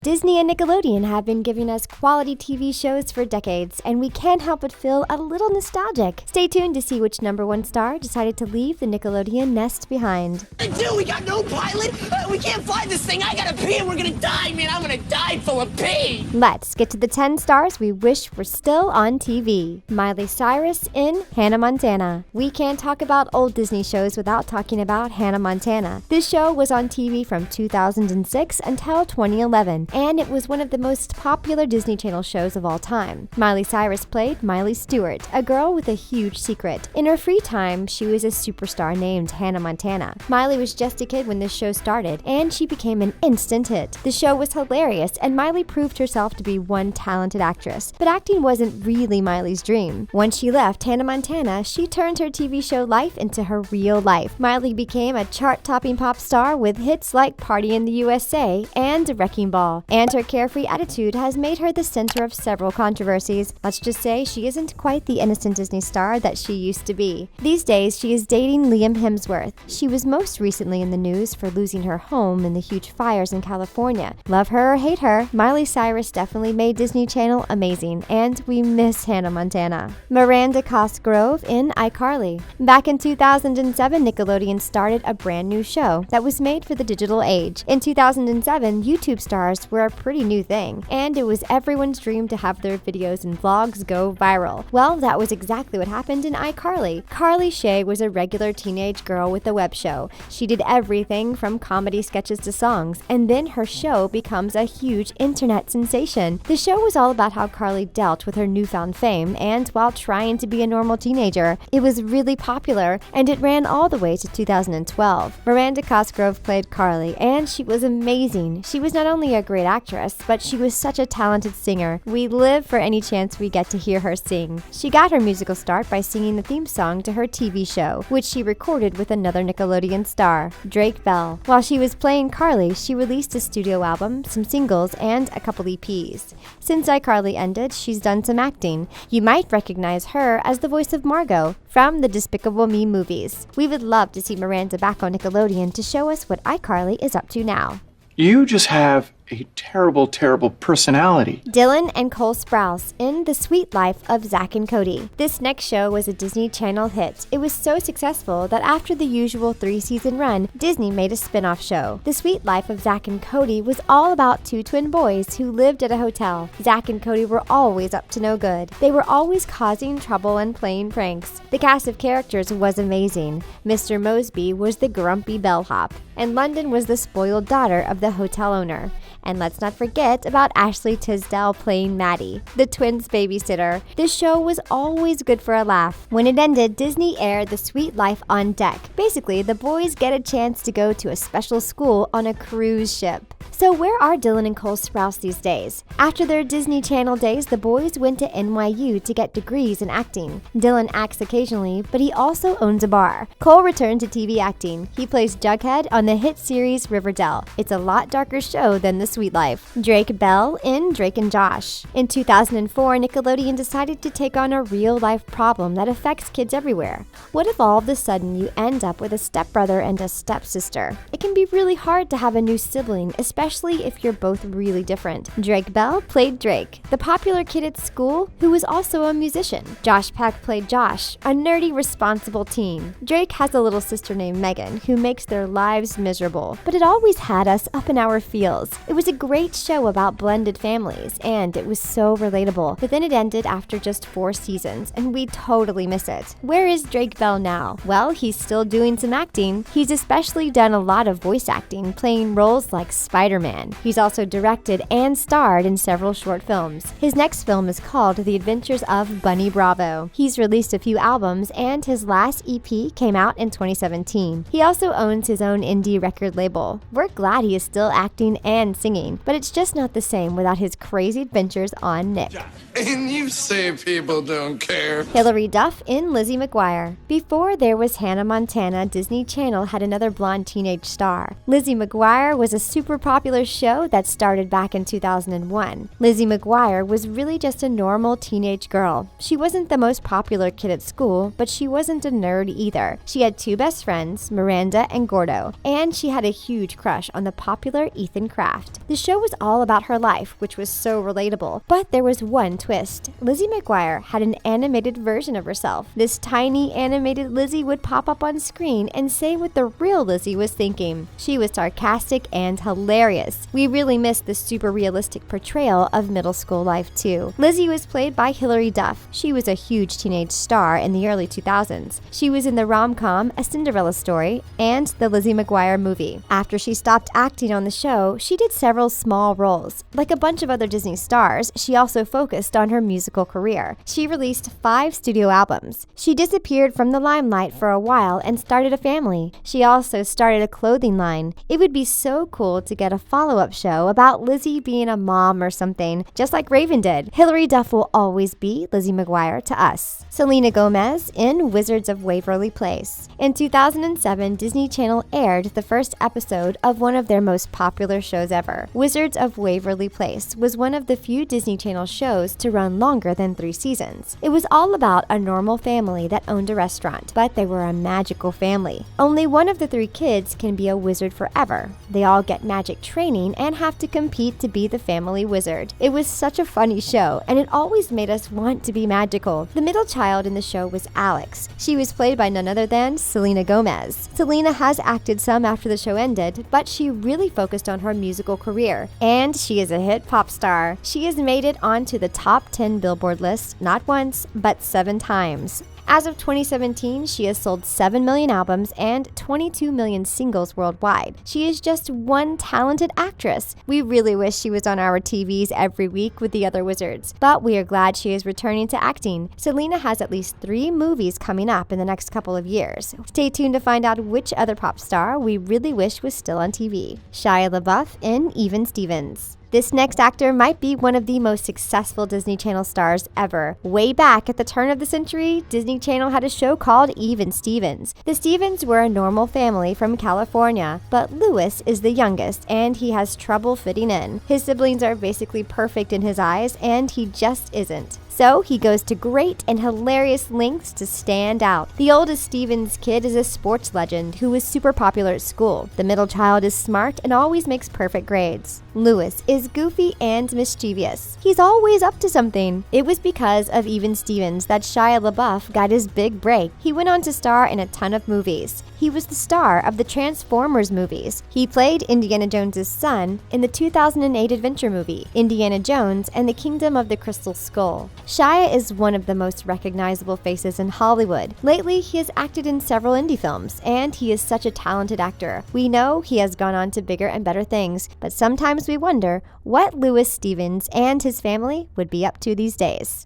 Disney and Nickelodeon have been giving us quality TV shows for decades, and we can't help but feel a little nostalgic. Stay tuned to see which #1 star decided to leave the Nickelodeon nest behind. Dude, we got no pilot. We can't fly this thing. I gotta pee and we're gonna die, man. I'm gonna die full of pee. Let's get to the 10 stars we wish were still on TV. Miley Cyrus in Hannah Montana. We can't talk about old Disney shows without talking about Hannah Montana. This show was on TV from 2006 until 2011. And it was one of the most popular Disney Channel shows of all time. Miley Cyrus played Miley Stewart, a girl with a huge secret. In her free time, she was a superstar named Hannah Montana. Miley was just a kid when this show started, and she became an instant hit. The show was hilarious, and Miley proved herself to be one talented actress. But acting wasn't really Miley's dream. Once she left Hannah Montana, she turned her TV show life into her real life. Miley became a chart-topping pop star with hits like Party in the USA and Wrecking Ball. And her carefree attitude has made her the center of several controversies. Let's just say she isn't quite the innocent Disney star that she used to be. These days, she is dating Liam Hemsworth. She was most recently in the news for losing her home in the huge fires in California. Love her or hate her, Miley Cyrus definitely made Disney Channel amazing, and we miss Hannah Montana. Miranda COSGROVE in iCarly. Back in 2007, Nickelodeon started a brand new show that was made for the digital age. In 2007, YouTube stars were a pretty new thing, and it was everyone's dream to have their videos and vlogs go viral. Well, that was exactly what happened in iCarly. Carly Shay was a regular teenage girl with a web show. She did everything from comedy sketches to songs, and then her show becomes a huge internet sensation. The show was all about how Carly dealt with her newfound fame, and while trying to be a normal teenager, it was really popular, and it ran all the way to 2012. Miranda COSGROVE played Carly, and she was amazing. She was not only a great actress, but she was such a talented singer. We live for any chance we get to hear her sing. She got her musical start by singing the theme song to her TV show, which she recorded with another Nickelodeon star, Drake Bell. While she was playing Carly, she released a studio album, some singles, and a couple EPs. Since iCarly ended, she's done some acting. You might recognize her as the voice of Margot from the Despicable Me movies. We would love to see Miranda back on Nickelodeon to show us what iCarly is up to now. You just have a terrible, terrible personality. Dylan and Cole Sprouse in The Sweet Life of ZACK and CODY. This next show was a Disney Channel hit. It was so successful that after the usual 3-season run, Disney made a spin-off show. The Sweet Life of ZACK and CODY was all about two twin boys who lived at a hotel. ZACK and CODY were always up to no good. They were always causing trouble and playing pranks. The cast of characters was amazing. Mr. Mosby was the grumpy bellhop, and London was the spoiled daughter of the hotel owner. And let's not forget about Ashley Tisdale playing Maddie, the twins' babysitter. This show was always good for a laugh. When it ended, Disney aired The Sweet Life on Deck. Basically, the boys get a chance to go to a special school on a cruise ship. So where are Dylan and Cole Sprouse these days? After their Disney Channel days, the boys went to NYU to get degrees in acting. Dylan acts occasionally, but he also owns a bar. Cole returned to TV acting. He plays Jughead on the hit series Riverdale. It's a lot darker show than The Sweet Life. Drake Bell in Drake and Josh. In 2004, Nickelodeon decided to take on a real-life problem that affects kids everywhere. What if all of a sudden you end up with a stepbrother and a stepsister? It can be really hard to have a new sibling, especially if you're both really different. Drake Bell played Drake, the popular kid at school who was also a musician. Josh Peck played Josh, a nerdy, responsible teen. Drake has a little sister named Megan who makes their lives miserable, but it always had us up in our feels. It was a great show about blended families, and it was so relatable. But then it ended after just 4 seasons, and we totally miss it. Where is Drake Bell now? Well, he's still doing some acting. He's especially done a lot of voice acting, playing roles like Spider-Man. He's also directed and starred in several short films. His next film is called The Adventures of Bunny Bravo. He's released a few albums, and his last EP came out in 2017. He also owns his own indie record label. We're glad he is still acting and singing, but it's just not the same without his crazy adventures on Nick. And you say people don't care. Hilary Duff in Lizzie McGuire. Before there was Hannah Montana, Disney Channel had another blonde teenage star. Lizzie McGuire was a super popular popular show that started back in 2001. Lizzie McGuire was really just a normal teenage girl. She wasn't the most popular kid at school, but she wasn't a nerd either. She had two best friends, Miranda and Gordo, and she had a huge crush on the popular Ethan Kraft. The show was all about her life, which was so relatable, but there was one twist. Lizzie McGuire had an animated version of herself. This tiny animated Lizzie would pop up on screen and say what the real Lizzie was thinking. She was sarcastic and hilarious. We really missed the super realistic portrayal of middle school life too. Lizzie was played by Hilary Duff. She was a huge teenage star in the early 2000s. She was in the rom-com A Cinderella Story and the Lizzie McGuire movie. After she stopped acting on the show, she did several small roles. Like a bunch of other Disney stars, she also focused on her musical career. She released 5 studio albums. She disappeared from the limelight for a while and started a family. She also started a clothing line. It would be so cool to get a follow-up show about Lizzie being a mom or something, just like Raven did. Hilary Duff will always be Lizzie McGuire to us. Selena Gomez in Wizards of Waverly Place. In 2007, Disney Channel aired the first episode of one of their most popular shows ever. Wizards of Waverly Place was one of the few Disney Channel shows to run longer than 3 seasons. It was all about a normal family that owned a restaurant, but they were a magical family. Only one of the 3 kids can be a wizard forever. They all get magic training and have to compete to be the family wizard. It was such a funny show, and it always made us want to be magical. The middle child in the show was Alex. She was played by none other than Selena Gomez. Selena has acted some after the show ended, but she really focused on her musical career, and she is a hit pop star. She has made it onto the top 10 Billboard list not once, but 7 times. As of 2017, she has sold 7 million albums and 22 million singles worldwide. She is just one talented actress. We really wish she was on our TVs every week with the other wizards, but we are glad she is returning to acting. Selena has at least 3 movies coming up in the next couple of years. Stay tuned to find out which other pop star we really wish was still on TV. Shia LaBeouf in Even Stevens. This next actor might be one of the most successful Disney Channel stars ever. Way back at the turn of the century, Disney Channel had a show called Even Stevens. The Stevens were a normal family from California, but Louis is the youngest and he has trouble fitting in. His siblings are basically perfect in his eyes and he just isn't. So he goes to great and hilarious lengths to stand out. The oldest Stevens kid is a sports legend who is super popular at school. The middle child is smart and always makes perfect grades. Louis is goofy and mischievous. He's always up to something. It was because of Even Stevens that Shia LaBeouf got his big break. He went on to star in a ton of movies. He was the star of the Transformers movies. He played Indiana Jones's son in the 2008 adventure movie, Indiana Jones and the Kingdom of the Crystal Skull. Shia is one of the most recognizable faces in Hollywood. Lately, he has acted in several indie films, and he is such a talented actor. We know he has gone on to bigger and better things, but sometimes we wonder what Louis Stevens and his family would be up to these days.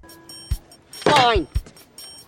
Fine.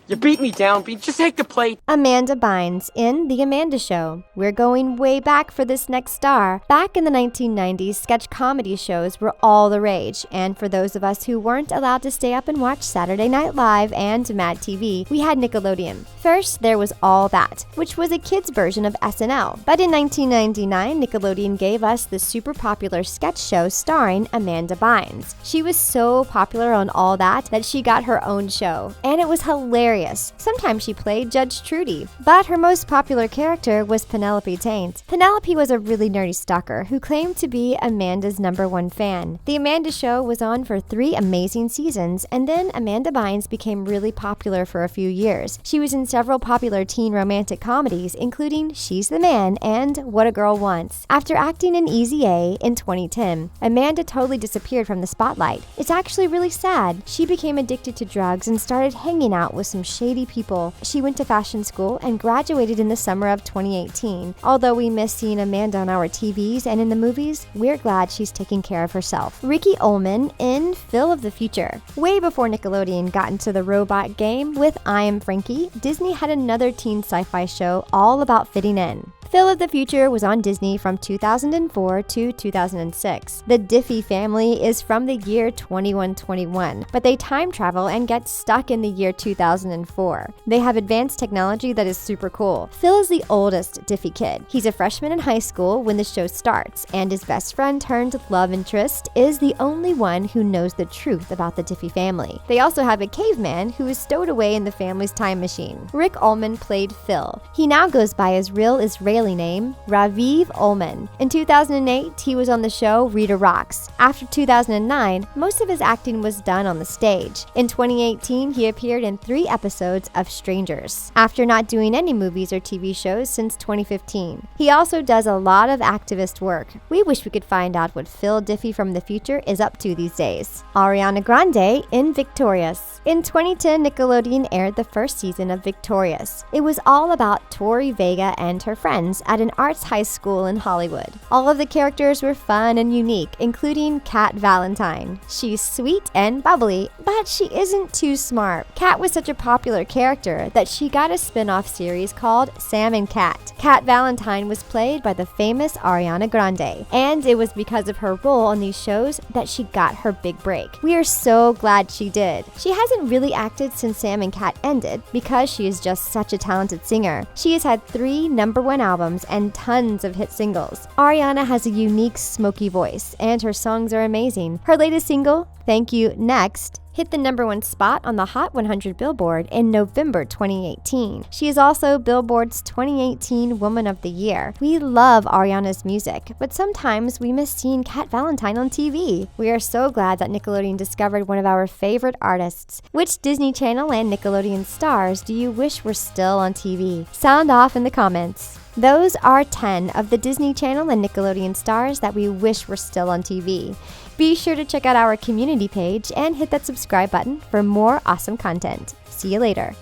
You beat me down, but just take the plate. Amanda Bynes in The Amanda Show. We're going way back for this next star. Back in the 1990s, sketch comedy shows were all the rage, and for those of us who weren't allowed to stay up and watch Saturday Night Live and Mad TV, we had Nickelodeon. First, there was All That, which was a kids' version of SNL. But in 1999, Nickelodeon gave us the super popular sketch show starring Amanda Bynes. She was so popular on All That she got her own show, and it was hilarious. Sometimes she played Judge Trudy, but her most popular character was Penelope Taint. Penelope was a really nerdy stalker who claimed to be Amanda's #1 fan. The Amanda Show was on for 3 amazing seasons, and then Amanda Bynes became really popular for a few years. She was in several popular teen romantic comedies, including She's the Man and What a Girl Wants. After acting in Easy A in 2010, Amanda totally disappeared from the spotlight. It's actually really sad. She became addicted to drugs and started hanging out with some shady people. She went to fashion school and graduated in the summer of 2018. Although we miss seeing Amanda on our TVs and in the movies, we're glad she's taking care of herself. Ricky Ullman in Phil of the Future. Way before Nickelodeon got into the robot game with I Am Frankie, Disney had another teen sci-fi show all about fitting in. Phil of the Future was on Disney from 2004 to 2006. The Diffie family is from the year 2121, but they time travel and get stuck in the year 2004. They have advanced technology that is super cool. Phil is the oldest Diffie kid. He's a freshman in high school when the show starts, and his best friend turned love interest is the only one who knows the truth about the Diffie family. They also have a caveman who is stowed away in the family's time machine. Rick Ullman played Phil. He now goes by his real Israeli name, Raviv Ullman. In 2008, he was on the show Rita Rocks. After 2009, most of his acting was done on the stage. In 2018, he appeared in 3 episodes of Strangers, after not doing any movies or TV shows since 2015. He also does a lot of activist work. We wish we could find out what Phil Diffie from the future is up to these days. Ariana Grande in Victorious. In 2010, Nickelodeon aired the first season of Victorious. It was all about Tori Vega and her friends at an arts high school in Hollywood. All of the characters were fun and unique, including Kat Valentine. She's sweet and bubbly, but she isn't too smart. Kat was such a popular character that she got a spin-off series called Sam and Cat. Kat Valentine was played by the famous Ariana Grande, and it was because of her role on these shows that she got her big break. We are so glad she did. She hasn't really acted since Sam and Cat ended because she is just such a talented singer. She has had 3 #1 albums and tons of hit singles. Ariana has a unique, smoky voice, and her songs are amazing. Her latest single, Thank You Next, hit the #1 spot on the Hot 100 Billboard in November 2018. She is also Billboard's 2018 Woman of the Year. We love Ariana's music, but sometimes we miss seeing Kat Valentine on TV. We are so glad that Nickelodeon discovered one of our favorite artists. Which Disney Channel and Nickelodeon stars do you wish were still on TV? Sound off in the comments. Those are 10 of the Disney Channel and Nickelodeon stars that we wish were still on TV. Be sure to check out our community page and hit that subscribe button for more awesome content. See you later.